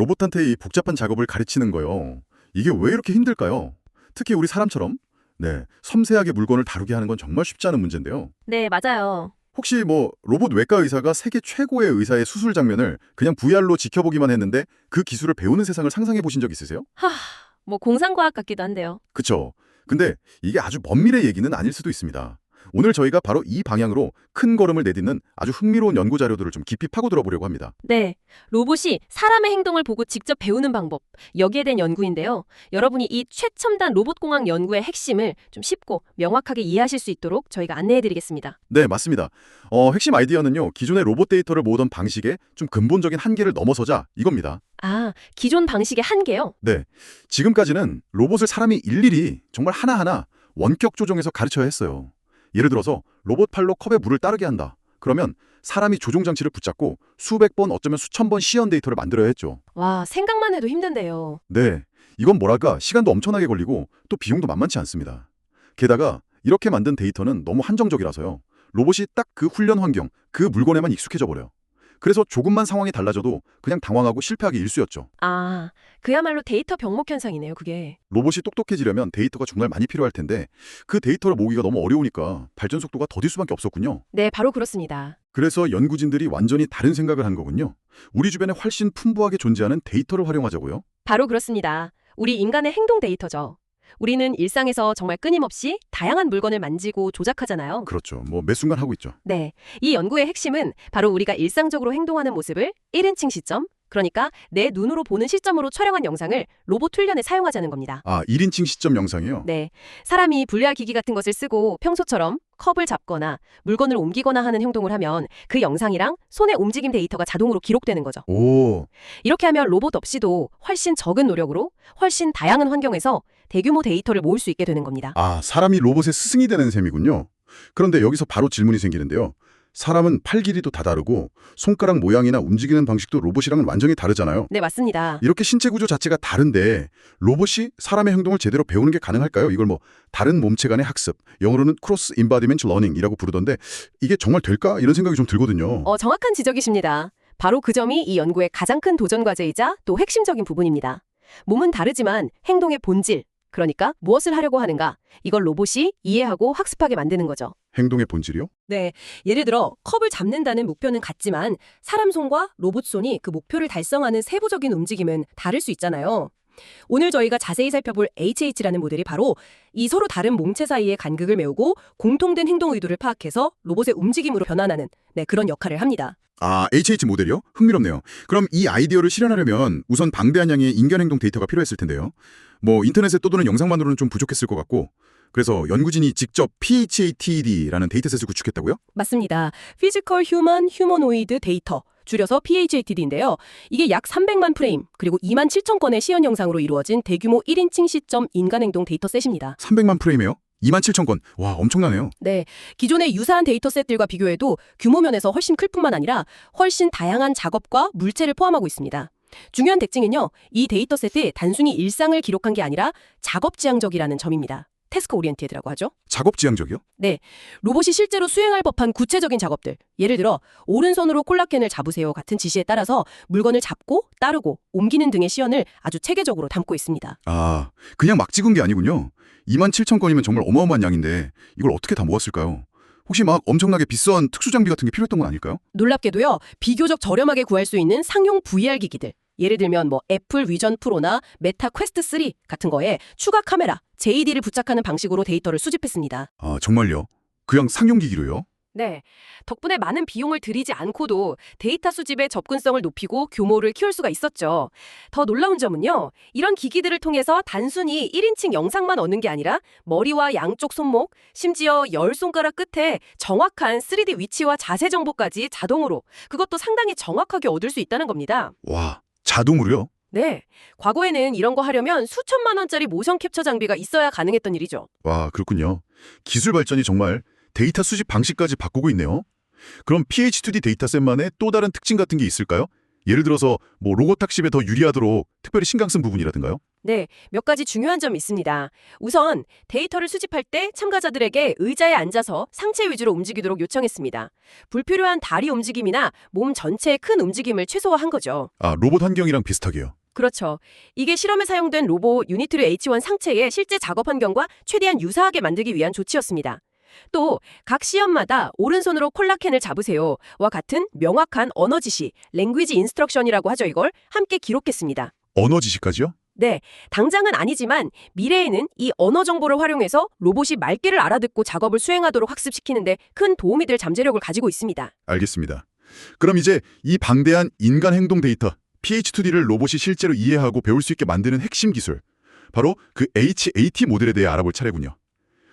로봇한테 이 복잡한 작업을 가르치는 거요. 이게 왜 이렇게 힘들까요? 특히 우리 사람처럼 섬세하게 물건을 다루게 하는 건 정말 쉽지 않은 문제인데요. 네, 맞아요. 혹시 로봇 외과 의사가 세계 최고의 의사의 수술 장면을 그냥 VR로 지켜보기만 했는데 그 기술을 배우는 세상을 상상해 보신 적 있으세요? 하, 뭐 공상과학 같기도 한데요. 그쵸. 근데 이게 아주 먼 미래 얘기는 아닐 수도 있습니다. 오늘 저희가 바로 이 방향으로 큰 걸음을 내딛는 아주 흥미로운 연구 자료들을 좀 깊이 파고들어 보려고 합니다. 네, 로봇이 사람의 행동을 보고 직접 배우는 방법, 여기에 대한 연구인데요. 여러분이 이 최첨단 로봇공학 연구의 핵심을 좀 쉽고 명확하게 이해하실 수 있도록 저희가 안내해드리겠습니다. 네, 맞습니다. 핵심 아이디어는요, 기존의 로봇 데이터를 모으던 방식의 좀 근본적인 한계를 넘어서자 이겁니다. 아, 기존 방식의 한계요? 네, 지금까지는 로봇을 사람이 일일이 정말 하나하나 원격 조종해서 가르쳐야 했어요. 예를 들어서 로봇 팔로 컵에 물을 따르게 한다. 그러면 사람이 조종 장치를 붙잡고 수백 번 어쩌면 수천 번 시연 데이터를 만들어야 했죠. 와, 생각만 해도 힘든데요. 네, 이건 뭐랄까 시간도 엄청나게 걸리고 또 비용도 만만치 않습니다. 게다가 이렇게 만든 데이터는 너무 한정적이라서요. 로봇이 딱 그 훈련 환경, 그 물건에만 익숙해져 버려요. 그래서 조금만 상황이 달라져도 그냥 당황하고 실패하기 일쑤였죠. 아, 그야말로 데이터 병목 현상이네요, 그게. 로봇이 똑똑해지려면 데이터가 정말 많이 필요할 텐데 그 데이터를 모으기가 너무 어려우니까 발전 속도가 더딜 수밖에 없었군요. 네, 바로 그렇습니다. 그래서 연구진들이 완전히 다른 생각을 한 거군요. 우리 주변에 훨씬 풍부하게 존재하는 데이터를 활용하자고요. 바로 그렇습니다. 우리 인간의 행동 데이터죠. 우리는 일상에서 정말 끊임없이 다양한 물건을 만지고 조작하잖아요. 그렇죠. 매 순간 하고 있죠. 네, 이 연구의 핵심은 바로 우리가 일상적으로 행동하는 모습을 1인칭 시점, 그러니까 내 눈으로 보는 시점으로 촬영한 영상을 로봇 훈련에 사용하자는 겁니다. 아, 1인칭 시점 영상이요? 네, 사람이 VR 기기 같은 것을 쓰고 평소처럼 컵을 잡거나 물건을 옮기거나 하는 행동을 하면 그 영상이랑 손의 움직임 데이터가 자동으로 기록되는 거죠. 오, 이렇게 하면 로봇 없이도 훨씬 적은 노력으로 훨씬 다양한 환경에서 대규모 데이터를 모을 수 있게 되는 겁니다. 아, 사람이 로봇의 스승이 되는 셈이군요. 그런데 여기서 바로 질문이 생기는데요. 사람은 팔 길이도 다 다르고 손가락 모양이나 움직이는 방식도 로봇이랑은 완전히 다르잖아요. 네, 맞습니다. 이렇게 신체 구조 자체가 다른데 로봇이 사람의 행동을 제대로 배우는 게 가능할까요? 이걸 다른 몸체 간의 학습, 영어로는 크로스 인바디먼트 러닝이라고 부르던데 이게 정말 될까? 이런 생각이 좀 들거든요. 정확한 지적이십니다. 바로 그 점이 이 연구의 가장 큰 도전 과제이자 또 핵심적인 부분입니다. 몸은 다르지만 행동의 본질, 그러니까 무엇을 하려고 하는가, 이걸 로봇이 이해하고 학습하게 만드는 거죠. 행동의 본질이요? 네, 예를 들어 컵을 잡는다는 목표는 같지만 사람 손과 로봇 손이 그 목표를 달성하는 세부적인 움직임은 다를 수 있잖아요. 오늘 저희가 자세히 살펴볼 HH라는 모델이 바로 이 서로 다른 몸체 사이의 간극을 메우고 공통된 행동 의도를 파악해서 로봇의 움직임으로 변환하는 그런 역할을 합니다. 아, HH 모델이요? 흥미롭네요. 그럼 이 아이디어를 실현하려면 우선 방대한 양의 인간 행동 데이터가 필요했을 텐데요. 인터넷에 떠도는 영상만으로는 좀 부족했을 것 같고 그래서 연구진이 직접 PHATD라는 데이터셋을 구축했다고요? 맞습니다. Physical Human Humanoid Data, 줄여서 PHATD인데요. 이게 약 300만 프레임, 그리고 2만 7천 건의 시연 영상으로 이루어진 대규모 1인칭 시점 인간행동 데이터셋입니다. 300만 프레임이요? 27,000건. 와, 엄청나네요. 네, 기존의 유사한 데이터셋들과 비교해도 규모 면에서 훨씬 클 뿐만 아니라 훨씬 다양한 작업과 물체를 포함하고 있습니다. 중요한 특징은요, 이 데이터셋이 단순히 일상을 기록한 게 아니라 작업 지향적이라는 점입니다. 태스크 오리엔티드라고 하죠. 작업 지향적이요? 네, 로봇이 실제로 수행할 법한 구체적인 작업들, 예를 들어 오른손으로 콜라겐을 잡으세요 같은 지시에 따라서 물건을 잡고 따르고 옮기는 등의 시연을 아주 체계적으로 담고 있습니다. 아, 그냥 막 찍은 게 아니군요. 27,000건이면 정말 어마어마한 양인데 이걸 어떻게 다 모았을까요? 혹시 엄청나게 비싼 특수 장비 같은 게 필요했던 건 아닐까요? 놀랍게도요, 비교적 저렴하게 구할 수 있는 상용 VR 기기들, 예를 들면 애플 위전 프로나 메타 퀘스트 3 같은 거에 추가 카메라, JD를 부착하는 방식으로 데이터를 수집했습니다. 아, 정말요? 그냥 상용 기기로요? 네, 덕분에 많은 비용을 들이지 않고도 데이터 수집의 접근성을 높이고 규모를 키울 수가 있었죠. 더 놀라운 점은요, 이런 기기들을 통해서 단순히 1인칭 영상만 얻는 게 아니라 머리와 양쪽 손목, 심지어 10손가락 끝에 정확한 3D 위치와 자세 정보까지 자동으로, 그것도 상당히 정확하게 얻을 수 있다는 겁니다. 와, 자동으로요? 네, 과거에는 이런 거 하려면 수천만 원짜리 모션 캡처 장비가 있어야 가능했던 일이죠. 와, 그렇군요. 기술 발전이 정말 데이터 수집 방식까지 바꾸고 있네요. 그럼 PH2D 데이터셋만의 또 다른 특징 같은 게 있을까요? 예를 들어서 로봇 학습에 더 유리하도록 특별히 신경 쓴 부분이라든가요? 네, 몇 가지 중요한 점이 있습니다. 우선 데이터를 수집할 때 참가자들에게 의자에 앉아서 상체 위주로 움직이도록 요청했습니다. 불필요한 다리 움직임이나 몸 전체의 큰 움직임을 최소화한 거죠. 아, 로봇 환경이랑 비슷하게요. 그렇죠. 이게 실험에 사용된 로봇 유니트리 H1 상체의 실제 작업 환경과 최대한 유사하게 만들기 위한 조치였습니다. 또 각 시험마다 오른손으로 콜라캔을 잡으세요와 같은 명확한 언어 지시, 랭귀지 인스트럭션이라고 하죠. 이걸 함께 기록했습니다. 언어 지시까지요? 네, 당장은 아니지만 미래에는 이 언어 정보를 활용해서 로봇이 말귀를 알아듣고 작업을 수행하도록 학습시키는데 큰 도움이 될 잠재력을 가지고 있습니다. 알겠습니다. 그럼 이제 이 방대한 인간 행동 데이터, PH2D를 로봇이 실제로 이해하고 배울 수 있게 만드는 핵심 기술, 바로 그 HAT 모델에 대해 알아볼 차례군요.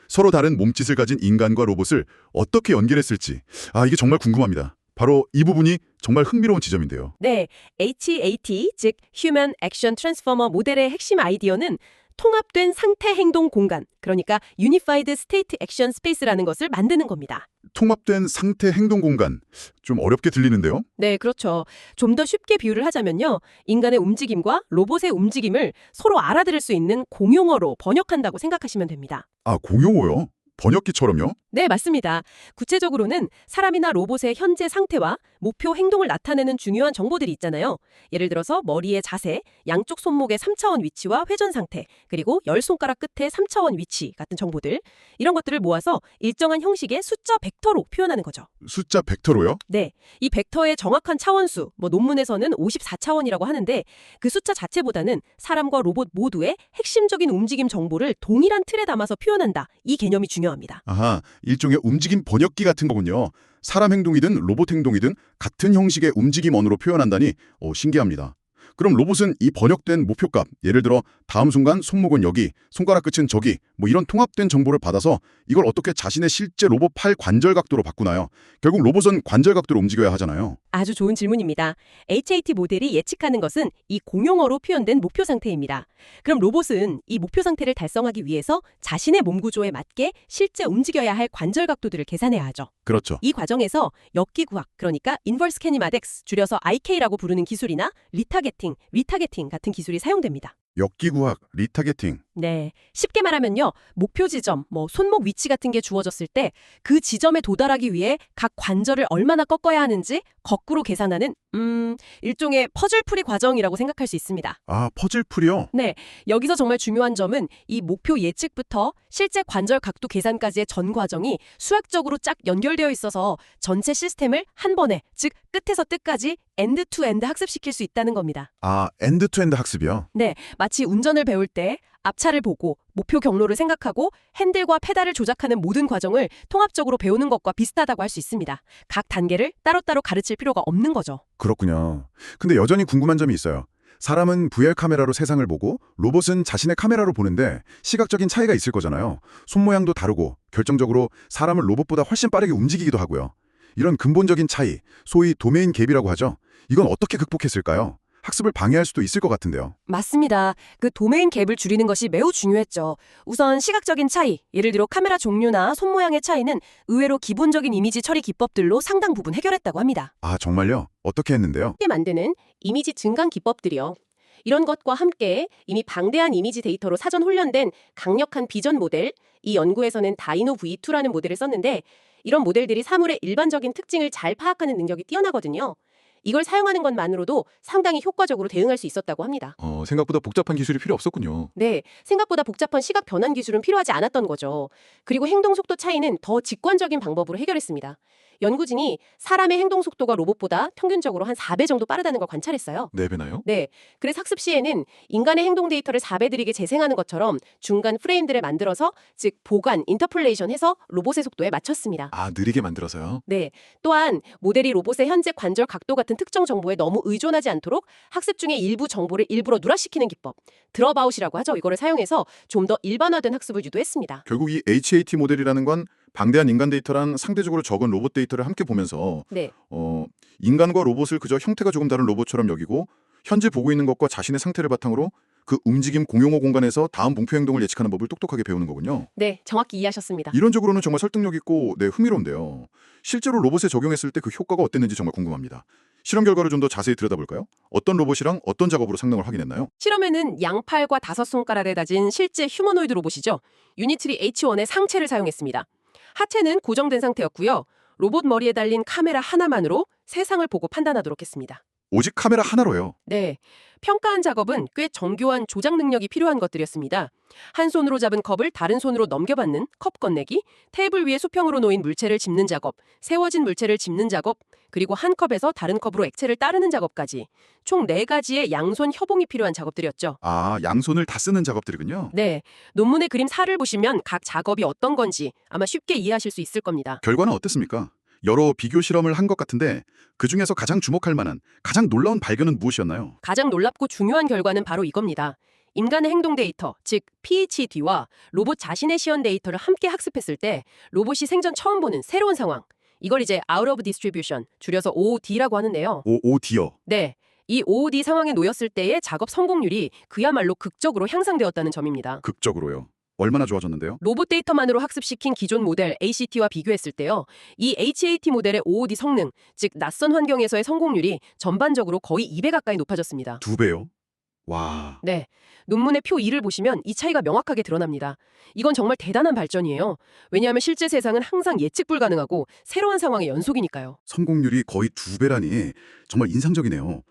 서로 다른 몸짓을 가진 인간과 로봇을 어떻게 연결했을지, 이게 정말 궁금합니다. 바로 이 부분이 정말 흥미로운 지점인데요. 네, HAT, 즉 Human Action Transformer 모델의 핵심 아이디어는 통합된 상태 행동 공간, 그러니까 Unified State Action Space라는 것을 만드는 겁니다. 통합된 상태 행동 공간, 좀 어렵게 들리는데요? 네, 그렇죠. 좀 더 쉽게 비유를 하자면요. 인간의 움직임과 로봇의 움직임을 서로 알아들을 수 있는 공용어로 번역한다고 생각하시면 됩니다. 아, 공용어요? 번역기처럼요? 네, 맞습니다. 구체적으로는 사람이나 로봇의 현재 상태와 목표 행동을 나타내는 중요한 정보들이 있잖아요. 예를 들어서 머리의 자세, 양쪽 손목의 3차원 위치와 회전 상태, 그리고 열 손가락 끝의 3차원 위치 같은 정보들. 이런 것들을 모아서 일정한 형식의 숫자 벡터로 표현하는 거죠. 숫자 벡터로요? 네, 이 벡터의 정확한 차원수, 논문에서는 54차원이라고 하는데 그 숫자 자체보다는 사람과 로봇 모두의 핵심적인 움직임 정보를 동일한 틀에 담아서 표현한다. 이 개념이 중요합니다. 아하, 일종의 움직임 번역기 같은 거군요. 사람 행동이든 로봇 행동이든 같은 형식의 움직임 언어로 표현한다니 신기합니다. 그럼 로봇은 이 번역된 목표값, 예를 들어 다음 순간 손목은 여기, 손가락 끝은 저기, 이런 통합된 정보를 받아서 이걸 어떻게 자신의 실제 로봇 팔 관절 각도로 바꾸나요? 결국 로봇은 관절 각도로 움직여야 하잖아요. 아주 좋은 질문입니다. HAT 모델이 예측하는 것은 이 공용어로 표현된 목표 상태입니다. 그럼 로봇은 이 목표 상태를 달성하기 위해서 자신의 몸 구조에 맞게 실제 움직여야 할 관절 각도들을 계산해야 하죠. 그렇죠. 이 과정에서 역기구학, 그러니까 인버스 캐니마틱스, 줄여서 IK라고 부르는 기술이나 리타게팅, 리타게팅 같은 기술이 사용됩니다. 역기구학, 리타게팅. 네, 쉽게 말하면요. 목표 지점, 손목 위치 같은 게 주어졌을 때 그 지점에 도달하기 위해 각 관절을 얼마나 꺾어야 하는지 거꾸로 계산하는 일종의 퍼즐풀이 과정이라고 생각할 수 있습니다. 아, 퍼즐풀이요? 네, 여기서 정말 중요한 점은 이 목표 예측부터 실제 관절 각도 계산까지의 전 과정이 수학적으로 쫙 연결되어 있어서 전체 시스템을 한 번에, 즉 끝에서 끝까지 엔드 투 엔드 학습시킬 수 있다는 겁니다. 아, 엔드-투-엔드 학습이요? 네, 마치 운전을 배울 때 앞차를 보고 목표 경로를 생각하고 핸들과 페달을 조작하는 모든 과정을 통합적으로 배우는 것과 비슷하다고 할 수 있습니다. 각 단계를 따로따로 가르칠 필요가 없는 거죠. 그렇군요. 근데 여전히 궁금한 점이 있어요. 사람은 VR 카메라로 세상을 보고 로봇은 자신의 카메라로 보는데 시각적인 차이가 있을 거잖아요. 손 모양도 다르고 결정적으로 사람은 로봇보다 훨씬 빠르게 움직이기도 하고요. 이런 근본적인 차이, 소위 도메인 갭이라고 하죠. 이건 어떻게 극복했을까요? 학습을 방해할 수도 있을 것 같은데요. 맞습니다. 그 도메인 갭을 줄이는 것이 매우 중요했죠. 우선 시각적인 차이, 예를 들어 카메라 종류나 손 모양의 차이는 의외로 기본적인 이미지 처리 기법들로 상당 부분 해결했다고 합니다. 아, 정말요? 어떻게 했는데요? 쉽게 만드는 이미지 증강 기법들이요. 이런 것과 함께 이미 방대한 이미지 데이터로 사전 훈련된 강력한 비전 모델, 이 연구에서는 다이노 V2라는 모델을 썼는데 이런 모델들이 사물의 일반적인 특징을 잘 파악하는 능력이 뛰어나거든요. 이걸 사용하는 것만으로도 상당히 효과적으로 대응할 수 있었다고 합니다. 생각보다 복잡한 기술이 필요 없었군요. 네, 생각보다 복잡한 시각 변환 기술은 필요하지 않았던 거죠. 그리고 행동 속도 차이는 더 직관적인 방법으로 해결했습니다. 연구진이 사람의 행동 속도가 로봇보다 평균적으로 한 4배 정도 빠르다는 걸 관찰했어요. 4배나요? 네, 그래서 학습 시에는 인간의 행동 데이터를 4배 느리게 재생하는 것처럼 중간 프레임들을 만들어서, 즉 보관, 인터폴레이션 해서 로봇의 속도에 맞췄습니다. 아, 느리게 만들어서요? 네, 또한 모델이 로봇의 현재 관절 각도 같은 특정 정보에 너무 의존하지 않도록 학습 중에 일부 정보를 일부러 누락시키는 기법, 드롭아웃이라고 하죠. 이거를 사용해서 좀 더 일반화된 학습을 유도했습니다. 결국 이 HAT 모델이라는 건 방대한 인간 데이터랑 상대적으로 적은 로봇 데이터를 함께 보면서 네, 인간과 로봇을 그저 형태가 조금 다른 로봇처럼 여기고 현재 보고 있는 것과 자신의 상태를 바탕으로 그 움직임 공용어 공간에서 다음 목표 행동을 예측하는 법을 똑똑하게 배우는 거군요. 네, 정확히 이해하셨습니다. 이론적으로는 정말 설득력 있고 흥미로운데요. 실제로 로봇에 적용했을 때 그 효과가 어땠는지 정말 궁금합니다. 실험 결과를 좀 더 자세히 들여다볼까요? 어떤 로봇이랑 어떤 작업으로 성능을 확인했나요? 실험에는 양팔과 5손가락에 다진 실제 휴머노이드 로봇이죠. 유니트리 H1의 상체를 사용했습니다. 하체는 고정된 상태였고요. 로봇 머리에 달린 카메라 하나만으로 세상을 보고 판단하도록 했습니다. 오직 카메라 하나로요. 네, 평가한 작업은 꽤 정교한 조작 능력이 필요한 것들이었습니다. 한 손으로 잡은 컵을 다른 손으로 넘겨받는 컵 건네기, 테이블 위에 수평으로 놓인 물체를 짚는 작업, 세워진 물체를 짚는 작업, 그리고 한 컵에서 다른 컵으로 액체를 따르는 작업까지 총 4가지의 양손 협응이 필요한 작업들이었죠. 아, 양손을 다 쓰는 작업들이군요. 네, 논문의 그림 4를 보시면 각 작업이 어떤 건지 아마 쉽게 이해하실 수 있을 겁니다. 결과는 어땠습니까? 여러 비교 실험을 한 것 같은데 그중에서 가장 주목할 만한, 가장 놀라운 발견은 무엇이었나요? 가장 놀랍고 중요한 결과는 바로 이겁니다. 인간의 행동 데이터, 즉 PHD와 로봇 자신의 시연 데이터를 함께 학습했을 때 로봇이 생전 처음 보는 새로운 상황. 이걸 이제 out of distribution, 줄여서 OOD라고 하는데요. OOD요. 네, 이 OOD 상황에 놓였을 때의 작업 성공률이 그야말로 극적으로 향상되었다는 점입니다. 극적으로요. 얼마나 좋아졌는데요? 로봇 데이터만으로 학습시킨 기존 모델 ACT와 비교했을 때요. 이 HAT 모델의 OOD 성능, 즉 낯선 환경에서의 성공률이 전반적으로 거의 2배 가까이 높아졌습니다. 2배요? 와. 네, 논문의 표 2를 보시면 이 차이가 명확하게 드러납니다. 이건 정말 대단한 발전이에요. 왜냐하면 실제 세상은 항상 예측 불가능하고 새로운 상황의 연속이니까요. 성공률이 거의 2배라니 정말 인상적이네요.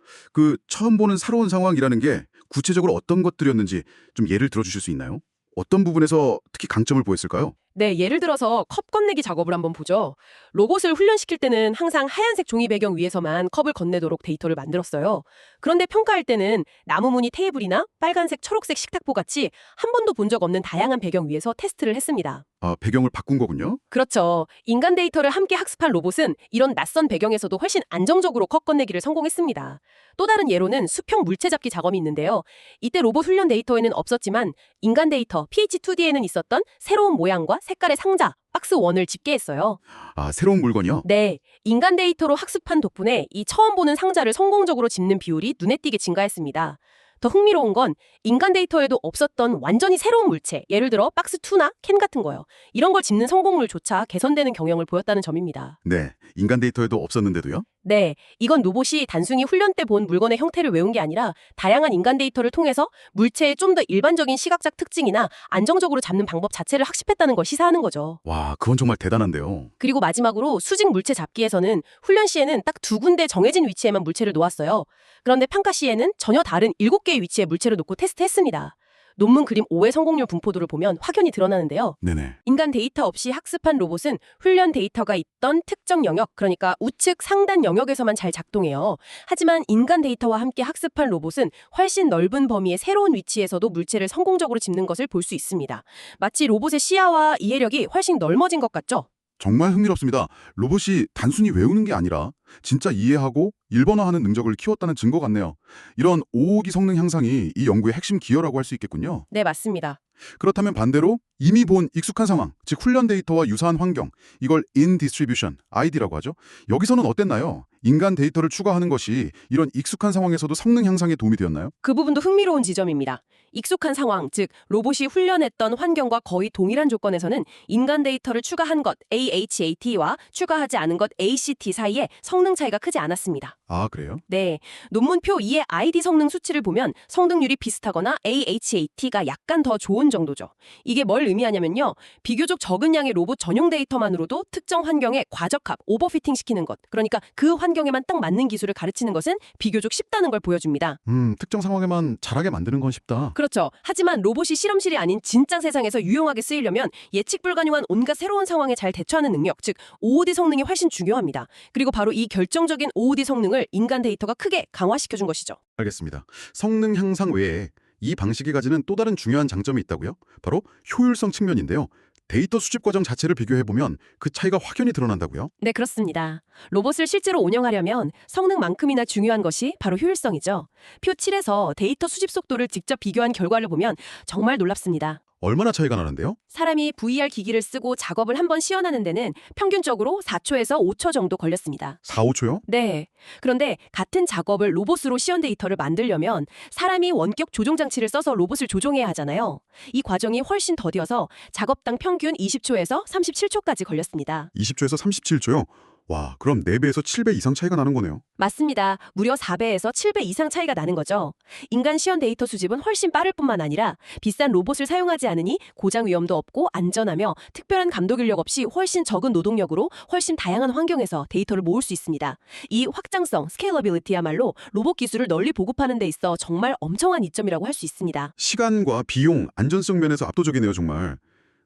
처음 보는 새로운 상황이라는 게 구체적으로 어떤 것들이었는지 좀 예를 들어주실 수 있나요? 어떤 부분에서 특히 강점을 보였을까요? 네, 예를 들어서 컵 건네기 작업을 한번 보죠. 로봇을 훈련시킬 때는 항상 하얀색 종이 배경 위에서만 컵을 건네도록 데이터를 만들었어요. 그런데 평가할 때는 나무 무늬 테이블이나 빨간색, 초록색 식탁보 같이 한 번도 본 적 없는 다양한 배경 위에서 테스트를 했습니다. 아, 배경을 바꾼 거군요. 그렇죠. 인간 데이터를 함께 학습한 로봇은 이런 낯선 배경에서도 훨씬 안정적으로 컵 건네기를 성공했습니다. 또 다른 예로는 수평 물체 잡기 작업이 있는데요. 이때 로봇 훈련 데이터에는 없었지만 인간 데이터 PH2D에는 있었던 새로운 모양과 색깔의 상자, 박스 원을 집계했어요. 아, 새로운 물건이요? 네, 인간 데이터로 학습한 덕분에 이 처음 보는 상자를 성공적으로 짚는 비율이 눈에 띄게 증가했습니다. 더 흥미로운 건 인간 데이터에도 없었던 완전히 새로운 물체, 예를 들어 박스2나 캔 같은 거요. 이런 걸 짚는 성공률조차 개선되는 경향을 보였다는 점입니다. 네, 인간 데이터에도 없었는데도요? 네, 이건 로봇이 단순히 훈련 때 본 물건의 형태를 외운 게 아니라 다양한 인간 데이터를 통해서 물체의 좀 더 일반적인 시각적 특징이나 안정적으로 잡는 방법 자체를 학습했다는 걸 시사하는 거죠. 와, 그건 정말 대단한데요. 그리고 마지막으로 수직 물체 잡기에서는 훈련 시에는 딱 2군데 정해진 위치에만 물체를 놓았어요. 그런데 평가 시에는 전혀 다른 7개의 위치에 물체를 놓고 테스트했습니다. 논문 그림 5의 성공률 분포도를 보면 확연히 드러나는데요. 네네. 인간 데이터 없이 학습한 로봇은 훈련 데이터가 있던 특정 영역, 그러니까 우측 상단 영역에서만 잘 작동해요. 하지만 인간 데이터와 함께 학습한 로봇은 훨씬 넓은 범위의 새로운 위치에서도 물체를 성공적으로 짚는 것을 볼 수 있습니다. 마치 로봇의 시야와 이해력이 훨씬 넓어진 것 같죠? 정말 흥미롭습니다. 로봇이 단순히 외우는 게 아니라 진짜 이해하고 일본화하는 능력을 키웠다는 증거 같네요. 이런 오오기 성능 향상이 이 연구의 핵심 기여라고 할 수 있겠군요. 네, 맞습니다. 그렇다면 반대로 이미 본 익숙한 상황, 즉 훈련 데이터와 유사한 환경, 이걸 in distribution, ID라고 하죠. 여기서는 어땠나요? 인간 데이터를 추가하는 것이 이런 익숙한 상황에서도 성능 향상에 도움이 되었나요? 그 부분도 흥미로운 지점입니다. 익숙한 상황, 즉 로봇이 훈련했던 환경과 거의 동일한 조건에서는 인간 데이터를 추가한 것 AHAT와 추가하지 않은 것 ACT 사이에 성능 차이가 크지 않았습니다. 아, 그래요? 네, 논문표 2의 ID 성능 수치를 보면 성능률이 비슷하거나 AHAT가 약간 더 좋은 정도죠. 이게 뭘 의미하냐면요. 비교적 적은 양의 로봇 전용 데이터만으로도 특정 환경에 과적합, 오버피팅 시키는 것, 그러니까 그 환경에만 딱 맞는 기술을 가르치는 것은 비교적 쉽다는 걸 보여줍니다. 특정 상황에만 잘하게 만드는 건 쉽다. 그렇죠. 하지만 로봇이 실험실이 아닌 진짜 세상에서 유용하게 쓰이려면 예측 불가능한 온갖 새로운 상황에 잘 대처하는 능력, 즉 OOD 성능이 훨씬 중요합니다. 그리고 바로 이 결정적인 OOD 성능을 인간 데이터가 크게 강화시켜준 것이죠. 알겠습니다. 성능 향상 외에 이 방식이 가지는 또 다른 중요한 장점이 있다고요? 바로 효율성 측면인데요. 데이터 수집 과정 자체를 비교해보면 그 차이가 확연히 드러난다고요? 네, 그렇습니다. 로봇을 실제로 운영하려면 성능만큼이나 중요한 것이 바로 효율성이죠. 표 7에서 데이터 수집 속도를 직접 비교한 결과를 보면 정말 놀랍습니다. 얼마나 차이가 나는데요? 사람이 VR 기기를 쓰고 작업을 한번 시연하는 데는 평균적으로 4초에서 5초 정도 걸렸습니다. 4, 5초요? 네. 그런데 같은 작업을 로봇으로 시연 데이터를 만들려면 사람이 원격 조종 장치를 써서 로봇을 조종해야 하잖아요. 이 과정이 훨씬 더뎌서 작업당 평균 20초에서 37초까지 걸렸습니다. 20초에서 37초요? 와, 그럼 4배에서 7배 이상 차이가 나는 거네요. 맞습니다. 무려 4배에서 7배 이상 차이가 나는 거죠. 인간 시연 데이터 수집은 훨씬 빠를 뿐만 아니라 비싼 로봇을 사용하지 않으니 고장 위험도 없고 안전하며 특별한 감독 인력 없이 훨씬 적은 노동력으로 훨씬 다양한 환경에서 데이터를 모을 수 있습니다. 이 확장성, 스케일러빌리티야말로 로봇 기술을 널리 보급하는 데 있어 정말 엄청난 이점이라고 할 수 있습니다. 시간과 비용, 안전성 면에서 압도적이네요, 정말.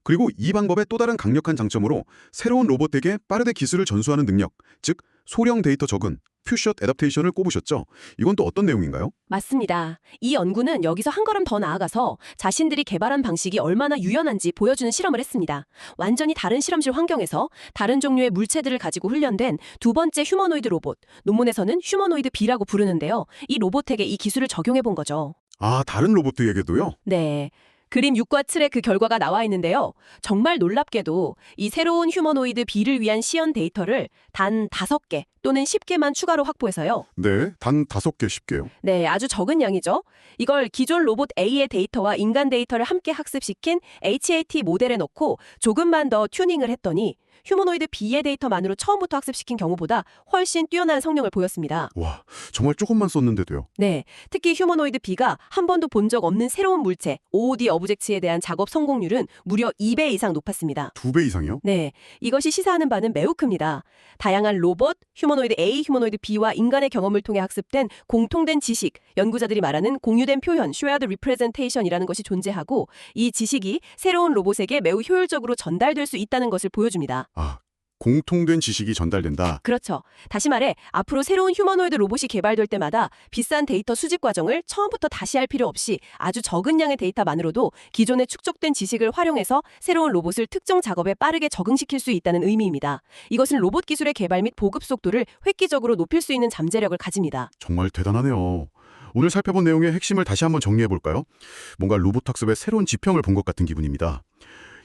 그리고 이 방법의 또 다른 강력한 장점으로 새로운 로봇에게 빠르게 기술을 전수하는 능력, 즉 소량 데이터 적응, 퓨샷 애답테이션을 꼽으셨죠? 이건 또 어떤 내용인가요? 맞습니다. 이 연구는 여기서 한 걸음 더 나아가서 자신들이 개발한 방식이 얼마나 유연한지 보여주는 실험을 했습니다. 완전히 다른 실험실 환경에서 다른 종류의 물체들을 가지고 훈련된 두 번째 휴머노이드 로봇, 논문에서는 휴머노이드 B라고 부르는데요. 이 로봇에게 이 기술을 적용해 본 거죠. 아, 다른 로봇들에게도요? 네. 그림 6과 7에 그 결과가 나와 있는데요. 정말 놀랍게도 이 새로운 휴머노이드 B를 위한 시연 데이터를 단 5개 또는 10개만 추가로 확보해서요. 네, 단 5개, 10개요. 네, 아주 적은 양이죠. 이걸 기존 로봇 A의 데이터와 인간 데이터를 함께 학습시킨 HAT 모델에 넣고 조금만 더 튜닝을 했더니 휴머노이드 B의 데이터만으로 처음부터 학습시킨 경우보다 훨씬 뛰어난 성능을 보였습니다. 와, 정말 조금만 썼는데도요. 네, 특히 휴머노이드 B가 한 번도 본 적 없는 새로운 물체, OOD 어브젝트에 대한 작업 성공률은 무려 2배 이상 높았습니다. 2배 이상이요? 네, 이것이 시사하는 바는 매우 큽니다. 다양한 로봇, 휴머노이드 A, 휴머노이드 B와 인간의 경험을 통해 학습된 공통된 지식, 연구자들이 말하는 공유된 표현, shared representation이라는 것이 존재하고 이 지식이 새로운 로봇에게 매우 효율적으로 전달될 수 있다는 것을 보여줍니다. 아, 공통된 지식이 전달된다. 그렇죠. 다시 말해 앞으로 새로운 휴머노이드 로봇이 개발될 때마다 비싼 데이터 수집 과정을 처음부터 다시 할 필요 없이 아주 적은 양의 데이터만으로도 기존에 축적된 지식을 활용해서 새로운 로봇을 특정 작업에 빠르게 적응시킬 수 있다는 의미입니다. 이것은 로봇 기술의 개발 및 보급 속도를 획기적으로 높일 수 있는 잠재력을 가집니다. 정말 대단하네요. 오늘 살펴본 내용의 핵심을 다시 한번 정리해볼까요? 뭔가 로봇 학습의 새로운 지평을 본 것 같은 기분입니다.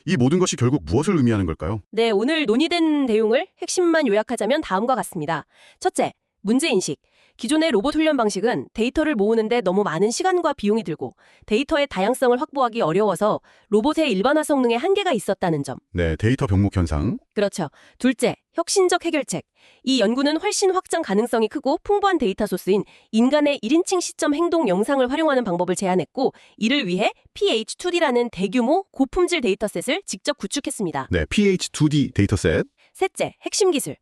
이 모든 것이 결국 무엇을 의미하는 걸까요? 네, 오늘 논의된 내용을 핵심만 요약하자면 다음과 같습니다. 첫째, 문제인식. 기존의 로봇 훈련 방식은 데이터를 모으는데 너무 많은 시간과 비용이 들고 데이터의 다양성을 확보하기 어려워서 로봇의 일반화 성능에 한계가 있었다는 점. 네, 데이터 병목 현상. 그렇죠. 둘째, 혁신적 해결책. 이 연구는 훨씬 확장 가능성이 크고 풍부한 데이터 소스인 인간의 1인칭 시점 행동 영상을 활용하는 방법을 제안했고 이를 위해 PH2D라는 대규모 고품질 데이터셋을 직접 구축했습니다. 네, PH2D 데이터셋. 셋째, 핵심 기술.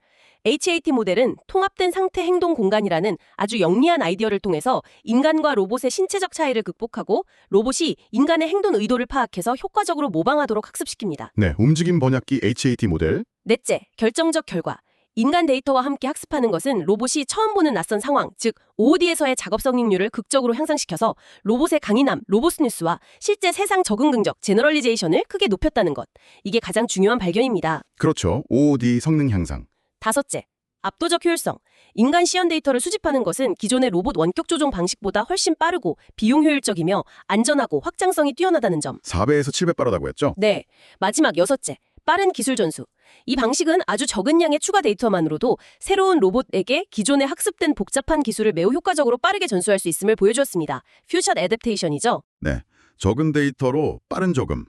HAT 모델은 통합된 상태 행동 공간이라는 아주 영리한 아이디어를 통해서 인간과 로봇의 신체적 차이를 극복하고 로봇이 인간의 행동 의도를 파악해서 효과적으로 모방하도록 학습시킵니다. 네, 움직임 번역기 HAT 모델. 넷째, 결정적 결과. 인간 데이터와 함께 학습하는 것은 로봇이 처음 보는 낯선 상황, 즉 OOD에서의 작업 성능률을 극적으로 향상시켜서 로봇의 강인함, 로봇스뉴스와 실제 세상 적응 능력, 제너럴리제이션을 크게 높였다는 것. 이게 가장 중요한 발견입니다. 그렇죠. OOD 성능 향상. 다섯째, 압도적 효율성. 인간 시연 데이터를 수집하는 것은 기존의 로봇 원격 조종 방식보다 훨씬 빠르고 비용 효율적이며 안전하고 확장성이 뛰어나다는 점. 4배에서 7배 빠르다고 했죠? 네, 마지막 여섯째, 빠른 기술 전수. 이 방식은 아주 적은 양의 추가 데이터만으로도 새로운 로봇에게 기존에 학습된 복잡한 기술을 매우 효과적으로 빠르게 전수할 수 있음을 보여주었습니다. 퓨샷 애답테이션이죠. 네, 적은 데이터로 빠른 저금.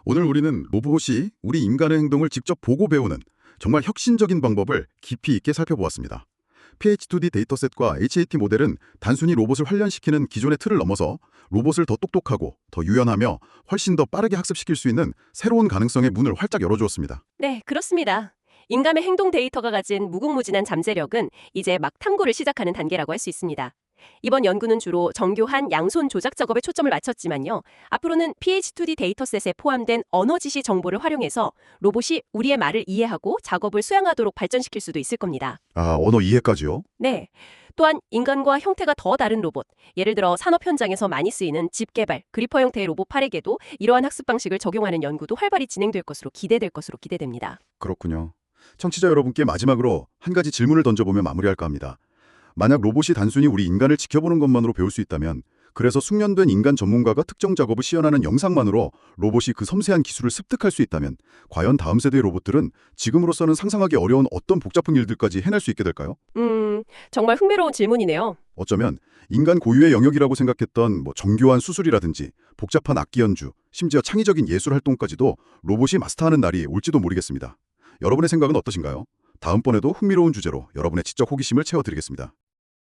오늘 우리는 로봇이 우리 인간의 행동을 직접 보고 배우는 정말 혁신적인 방법을 깊이 있게 살펴보았습니다. PH2D 데이터셋과 HAT 모델은 단순히 로봇을 훈련시키는 기존의 틀을 넘어서 로봇을 더 똑똑하고 더 유연하며 훨씬 더 빠르게 학습시킬 수 있는 새로운 가능성의 문을 활짝 열어주었습니다. 네, 그렇습니다. 인간의 행동 데이터가 가진 무궁무진한 잠재력은 이제 막 탐구를 시작하는 단계라고 할 수 있습니다. 이번 연구는 주로 정교한 양손 조작 작업에 초점을 맞췄지만요. 앞으로는 PH2D 데이터셋에 포함된 언어 지시 정보를 활용해서 로봇이 우리의 말을 이해하고 작업을 수행하도록 발전시킬 수도 있을 겁니다. 아, 언어 이해까지요? 네. 또한 인간과 형태가 더 다른 로봇, 예를 들어 산업 현장에서 많이 쓰이는 집 개발, 그리퍼 형태의 로봇 팔에게도 이러한 학습 방식을 적용하는 연구도 활발히 진행될 것으로 기대됩니다. 그렇군요. 청취자 여러분께 마지막으로 한 가지 질문을 던져보며 마무리할까 합니다. 만약 로봇이 단순히 우리 인간을 지켜보는 것만으로 배울 수 있다면, 그래서 숙련된 인간 전문가가 특정 작업을 시연하는 영상만으로 로봇이 그 섬세한 기술을 습득할 수 있다면 과연 다음 세대의 로봇들은 지금으로서는 상상하기 어려운 어떤 복잡한 일들까지 해낼 수 있게 될까요? 정말 흥미로운 질문이네요. 어쩌면 인간 고유의 영역이라고 생각했던 정교한 수술이라든지 복잡한 악기 연주, 심지어 창의적인 예술 활동까지도 로봇이 마스터하는 날이 올지도 모르겠습니다. 여러분의 생각은 어떠신가요? 다음번에도 흥미로운 주제로 여러분의 지적 호기심을 채워드리겠습니다.